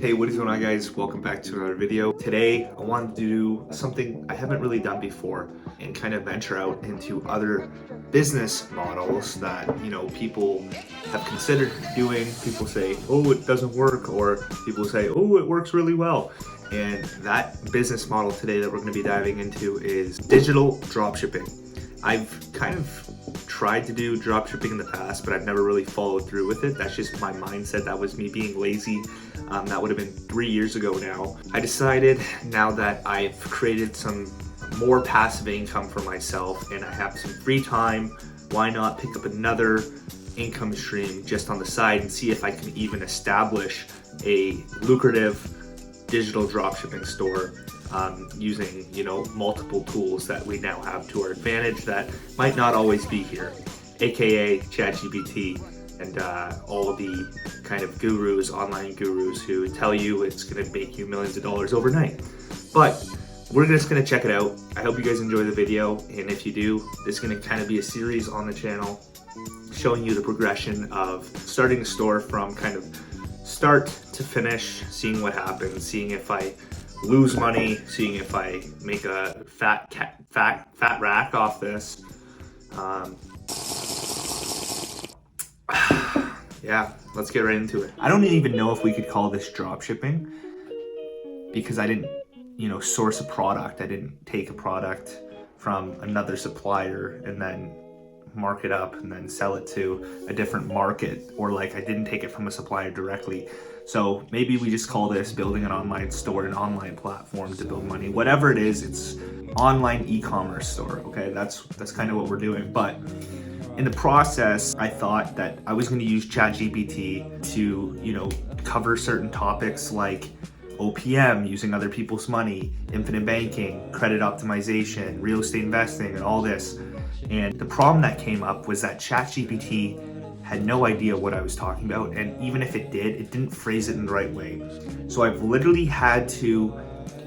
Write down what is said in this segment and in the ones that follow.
Hey, what is going on, guys? Welcome back to another video. Today I wanted to do something I haven't really done before and kind of venture out into other business models that people have considered doing. People say, oh, it doesn't work, or people say, oh, it works really well. And that business model today that we're going to be diving into is digital dropshipping. I've kind of tried to do dropshipping in the past, but I've never really followed through with it. That's just my mindset. That was me being lazy. That would have been 3 years ago now. I decided, now that I've created some more passive income for myself and I have some free time, why not pick up another income stream just on the side and see if I can even establish a lucrative digital dropshipping store using multiple tools that we now have to our advantage that might not always be here, aka chatgpt and all the kind of gurus, online gurus who tell you it's going to make you millions of dollars overnight. But we're just going to check it out. I hope you guys enjoy the video, and if you do, this is going to kind of be a series on the channel showing you the progression of starting a store from kind of start to finish, seeing what happens, seeing if I lose money, seeing if I make a fat rack off this. Yeah, let's get right into it. I don't even know if we could call this drop shipping because I didn't, source a product. I didn't take a product from another supplier and then mark it up and then sell it to a different market, or like I didn't take it from a supplier directly. So maybe we just call this building an online store, an online platform to build money. Whatever it is, it's online e-commerce store. Okay, that's kind of what we're doing. But in the process, I thought that I was going to use ChatGPT to, cover certain topics like OPM, using other people's money, infinite banking, credit optimization, real estate investing, and all this. And the problem that came up was that ChatGPT had no idea what I was talking about, and even if it did, it didn't phrase it in the right way. So I've literally had to,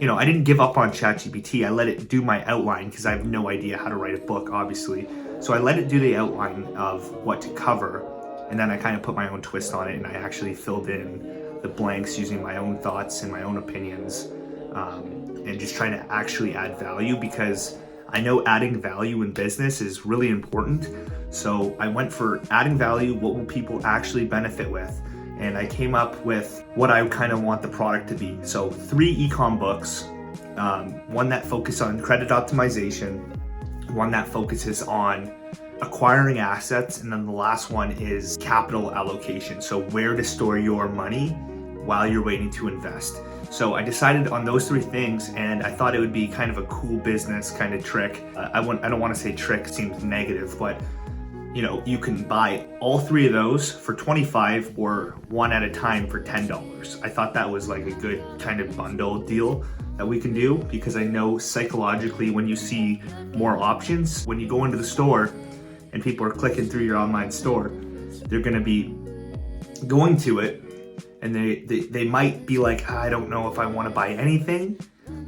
I didn't give up on ChatGPT. I let it do my outline because I have no idea how to write a book, obviously. So I let it do the outline of what to cover, and then I kind of put my own twist on it, and I actually filled in the blanks using my own thoughts and my own opinions, and just trying to actually add value, because I know adding value in business is really important. So I went for adding value, what will people actually benefit with? And I came up with what I kind of want the product to be. So 3 ecom books, one that focuses on credit optimization, one that focuses on acquiring assets, and then the last one is capital allocation. So where to store your money while you're waiting to invest. So I decided on those 3 things, and I thought it would be kind of a cool business kind of trick. I don't want to say trick, seems negative, but you can buy all 3 of those for $25 or one at a time for $10. I thought that was like a good kind of bundle deal that we can do, because I know psychologically when you see more options, when you go into the store and people are clicking through your online store, they're going to be going to it, and they might be like, I don't know if I want to buy anything.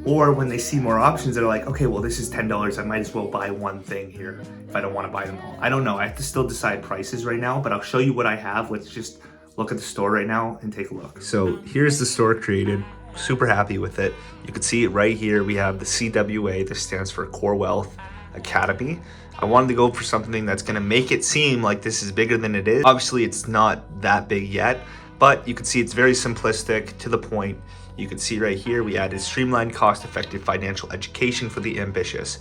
Or when they see more options, they're like, okay, well, this is $10. I might as well buy one thing here if I don't want to buy them all. I don't know. I have to still decide prices right now, but I'll show you what I have. Let's just look at the store right now and take a look. So here's the store created. Super happy with it. You can see it right here. We have the CWA. This stands for Core Wealth Academy. I wanted to go for something that's going to make it seem like this is bigger than it is. Obviously, it's not that big yet, but you can see it's very simplistic, to the point. You can see right here, we added streamlined, cost-effective financial education for the ambitious.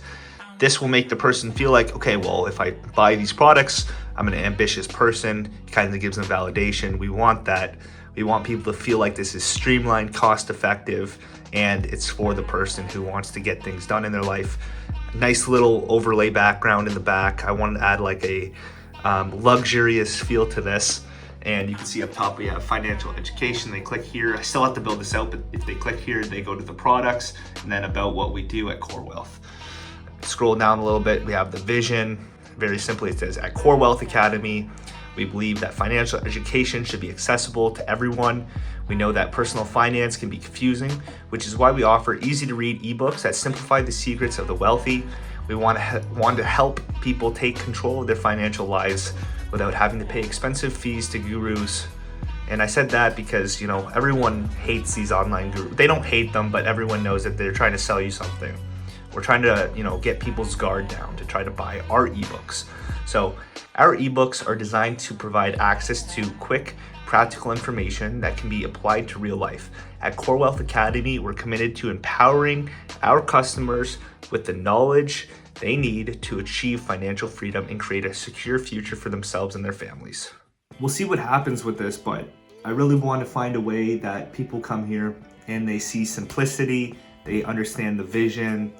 This will make the person feel like, okay, well, if I buy these products, I'm an ambitious person. It kind of gives them validation. We want that. We want people to feel like this is streamlined, cost-effective, and it's for the person who wants to get things done in their life. Nice little overlay background in the back. I wanted to add like a luxurious feel to this. And you can see up top we have financial education. They click here. I still have to build this out, but if they click here, they go to the products and then about what we do at Core Wealth. Scroll down a little bit, we have the vision. Very simply, it says, at Core Wealth Academy, we believe that financial education should be accessible to everyone. We know that personal finance can be confusing, which is why we offer easy to read ebooks that simplify the secrets of the wealthy. We want to help people take control of their financial lives without having to pay expensive fees to gurus And I said that because, everyone hates these online gurus. They don't hate them, but everyone knows that they're trying to sell you something. We're trying to, get people's guard down to try to buy our ebooks. So our ebooks are designed to provide access to quick, practical information that can be applied to real life. At Core Wealth Academy, we're committed to empowering our customers with the knowledge they need to achieve financial freedom and create a secure future for themselves and their families. We'll see what happens with this, but I really want to find a way that people come here and they see simplicity, they understand the vision,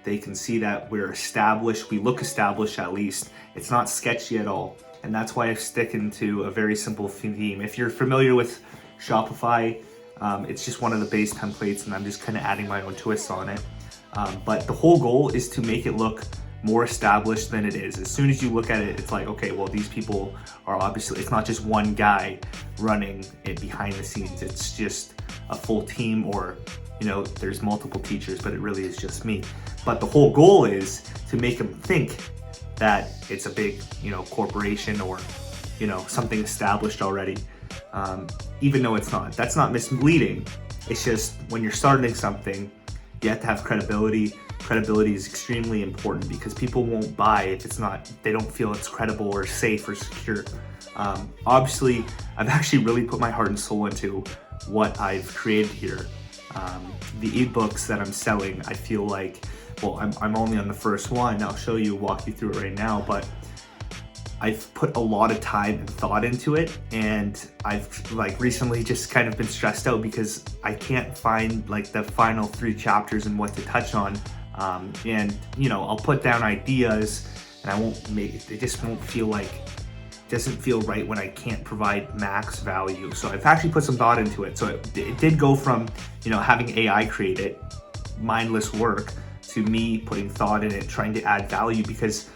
they can see that we're established, we look established at least. It's not sketchy at all. And that's why I'm sticking to a very simple theme. If you're familiar with Shopify, it's just one of the base templates and I'm just kind of adding my own twists on it. But the whole goal is to make it look more established than it is. As soon as you look at it, it's like, okay, well, these people are obviously, it's not just one guy running it behind the scenes. It's just a full team, or, there's multiple teachers, but it really is just me. But the whole goal is to make them think that it's a big, corporation or, something established already, even though it's not. That's not misleading. It's just when you're starting something, you have to have credibility. Credibility is extremely important because people won't buy if they don't feel it's credible or safe or secure. Obviously, I've actually really put my heart and soul into what I've created here. The ebooks that I'm selling, I feel like, well, I'm only on the first one. I'll walk you through it right now, but I've put a lot of time and thought into it, and I've recently just kind of been stressed out because I can't find the final 3 chapters and what to touch on. And I'll put down ideas and it just won't feel doesn't feel right when I can't provide max value. So I've actually put some thought into it. So it did go from, having AI create it, mindless work, to me putting thought in it, trying to add value, because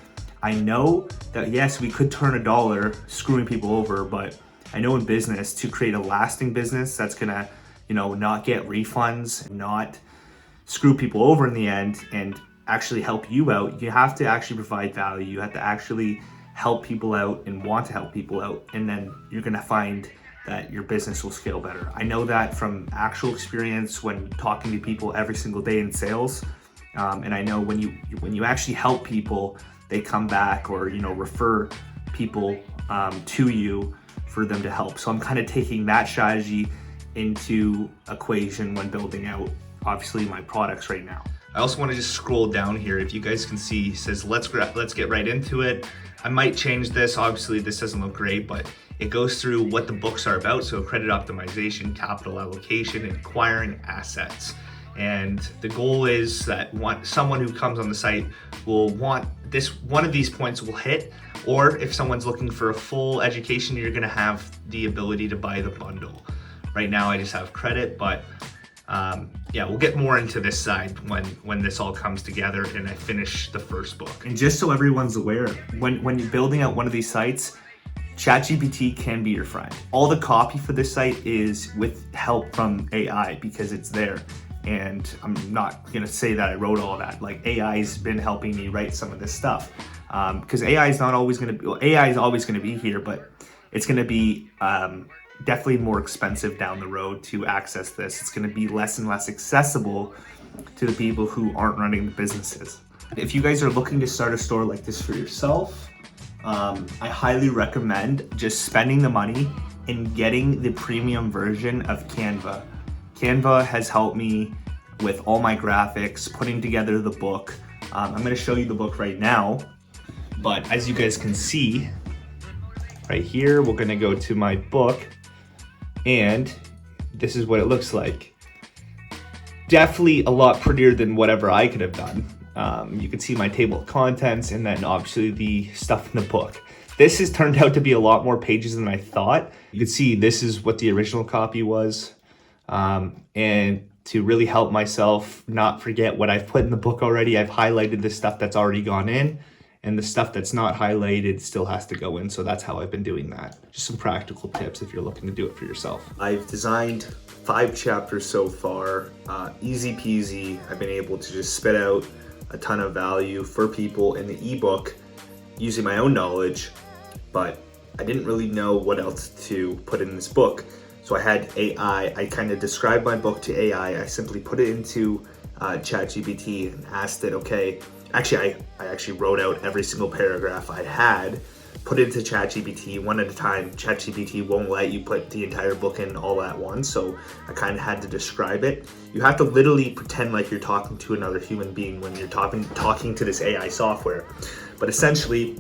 I know that yes, we could turn $1 screwing people over, but I know in business, to create a lasting business that's gonna, not get refunds, not screw people over in the end, and actually help you out, you have to actually provide value. You have to actually help people out and want to help people out, and then you're gonna find that your business will scale better. I know that from actual experience when talking to people every single day in sales, and I know when you actually help people, they come back or refer people to you for them to help. So I'm kind of taking that strategy into equation when building out, obviously, my products right now. I also want to just scroll down here. If you guys can see, it says let's get right into it. I might change this. Obviously, this doesn't look great, but it goes through what the books are about. So credit optimization, capital allocation, and acquiring assets. And the goal is that someone who comes on the site will want one of these points will hit, or if someone's looking for a full education, you're gonna have the ability to buy the bundle. Right now I just have credit, but we'll get more into this side when this all comes together and I finish the first book. And just so everyone's aware, when you're building out one of these sites, ChatGPT can be your friend. All the copy for this site is with help from AI because it's there. And I'm not gonna say that I wrote all that. AI's been helping me write some of this stuff. Because AI is always gonna be here, but it's gonna be definitely more expensive down the road to access this. It's gonna be less and less accessible to the people who aren't running the businesses. If you guys are looking to start a store like this for yourself, I highly recommend just spending the money and getting the premium version of Canva. Canva has helped me with all my graphics, putting together the book. I'm gonna show you the book right now, but as you guys can see, right here, we're gonna go to my book, and this is what it looks like. Definitely a lot prettier than whatever I could have done. You can see my table of contents and then obviously the stuff in the book. This has turned out to be a lot more pages than I thought. You can see this is what the original copy was. And to really help myself not forget what I've put in the book already, I've highlighted the stuff that's already gone in, and the stuff that's not highlighted still has to go in. So that's how I've been doing that. Just some practical tips if you're looking to do it for yourself. I've designed 5 chapters so far, easy peasy. I've been able to just spit out a ton of value for people in the ebook using my own knowledge, but I didn't really know what else to put in this book. So I had AI. I kind of described my book to AI. I simply put it into ChatGPT and asked it, okay, actually I actually wrote out every single paragraph I had, put it into ChatGPT one at a time. ChatGPT won't let you put the entire book in all at once, so I kind of had to describe it. You have to literally pretend like you're talking to another human being when you're talking to this AI software. But essentially,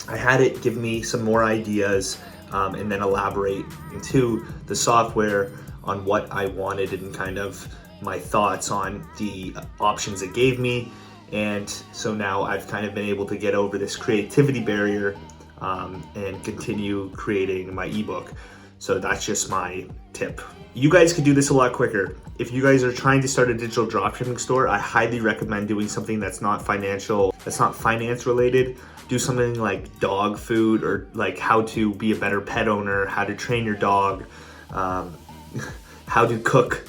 I had it give me some more ideas and then elaborate into the software on what I wanted and kind of my thoughts on the options it gave me. And so now I've kind of been able to get over this creativity barrier and continue creating my ebook. So that's just my tip. You guys could do this a lot quicker. If you guys are trying to start a digital dropshipping store, I highly recommend doing something that's not finance related. Do something like dog food, or like how to be a better pet owner, how to train your dog, how to cook,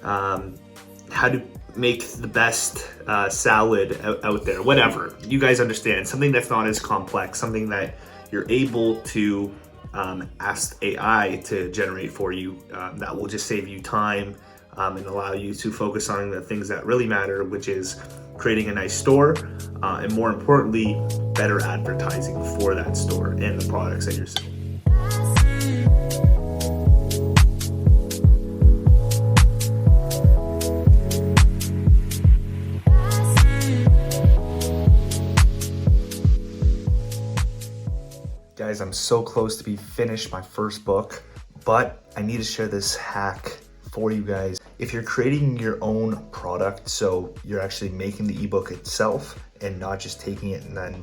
how to make the best salad out there, whatever. You guys understand, something that's not as complex, something that you're able to ask AI to generate for you, that will just save you time and allow you to focus on the things that really matter, which is creating a nice store, and more importantly, better advertising for that store and the products that you're selling. Guys, I'm so close to be finished my first book, but I need to share this hack for you guys. If you're creating your own product, so you're actually making the ebook itself and not just taking it and then,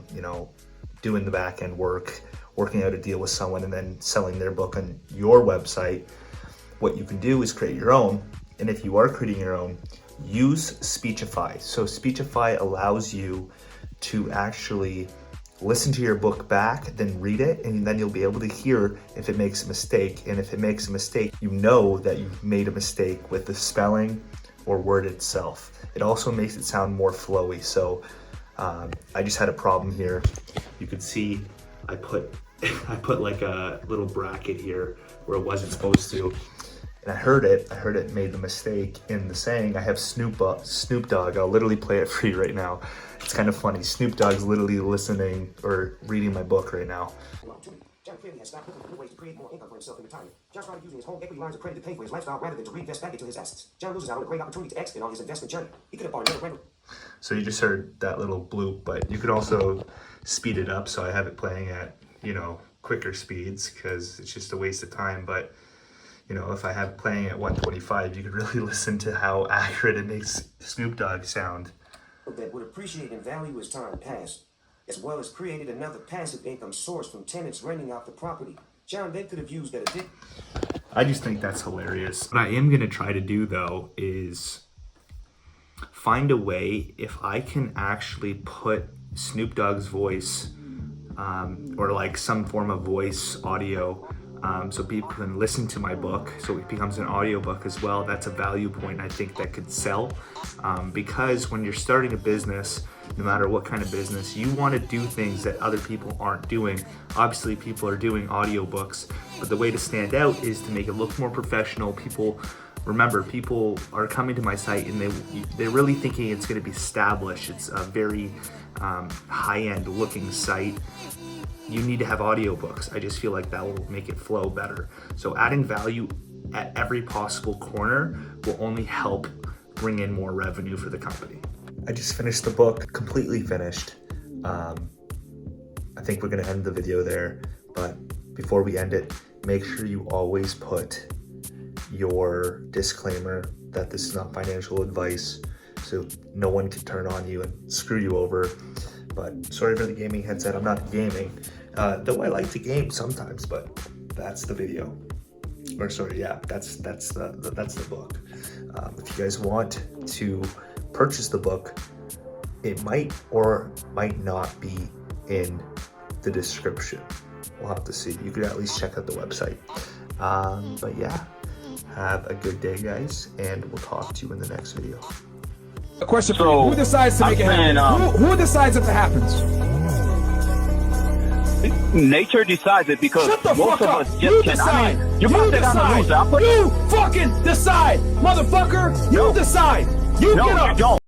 doing the back end work, working out a deal with someone and then selling their book on your website, what you can do is create your own. And if you are creating your own, use Speechify. So Speechify allows you to actually listen to your book back, then read it, and then you'll be able to hear if it makes a mistake. And if it makes a mistake, you know that you've made a mistake with the spelling or word itself. It also makes it sound more flowy. So I just had a problem here. You can see I put like a little bracket here where it wasn't supposed to. And I heard it made the mistake in the saying. I have Snoop Dogg. I'll literally play it for you right now. It's kind of funny. Snoop Dogg's literally listening or reading my book right now. John clearly has stopped looking for new ways to create more income for himself in retirement. John started using his home equity lines of credit to pay for his lifestyle rather than to reinvest back into his assets. John loses out on a great opportunity to exit on his investment journey. He could have bought another rental. So you just heard that little bloop, but you could also speed it up. So I have it playing at, quicker speeds because it's just a waste of time. But if I have playing at 125, you could really listen to how accurate it makes Snoop Dogg sound. That would appreciate and value as time passed, as well as created another passive income source from tenants renting out the property. John then could have used that addition. I just think that's hilarious. What I am going to try to do, though, is find a way if I can actually put Snoop Dogg's voice or like some form of voice audio so people can listen to my book, so it becomes an audiobook as well. That's a value point I think that could sell, because when you're starting a business, no matter what kind of business, you want to do things that other people aren't doing. Obviously, people are doing audiobooks, but the way to stand out is to make it look more professional. People are coming to my site and they're really thinking it's going to be established. It's a very high-end looking site. You need to have audiobooks. I just feel like that will make it flow better. So adding value at every possible corner will only help bring in more revenue for the company. I just finished the book, completely finished. I think we're gonna end the video there, but before we end it, make sure you always put your disclaimer that this is not financial advice, so no one can turn on you and screw you over. But sorry for the gaming headset, I'm not gaming. Though I like to game sometimes, but that's the video. Or sorry, yeah, that's the book. If you guys want to purchase the book, it might or might not be in the description. We'll have to see. You could at least check out the website. But yeah, have a good day, guys, and we'll talk to you in the next video. A question for you. Who decides to make it happen? Who decides if it happens? Nature decides it because Shut the most fuck of up. us You just can't. decide. I mean, you must have on the loser. You fucking decide, motherfucker. You decide. You No, get up. you don't.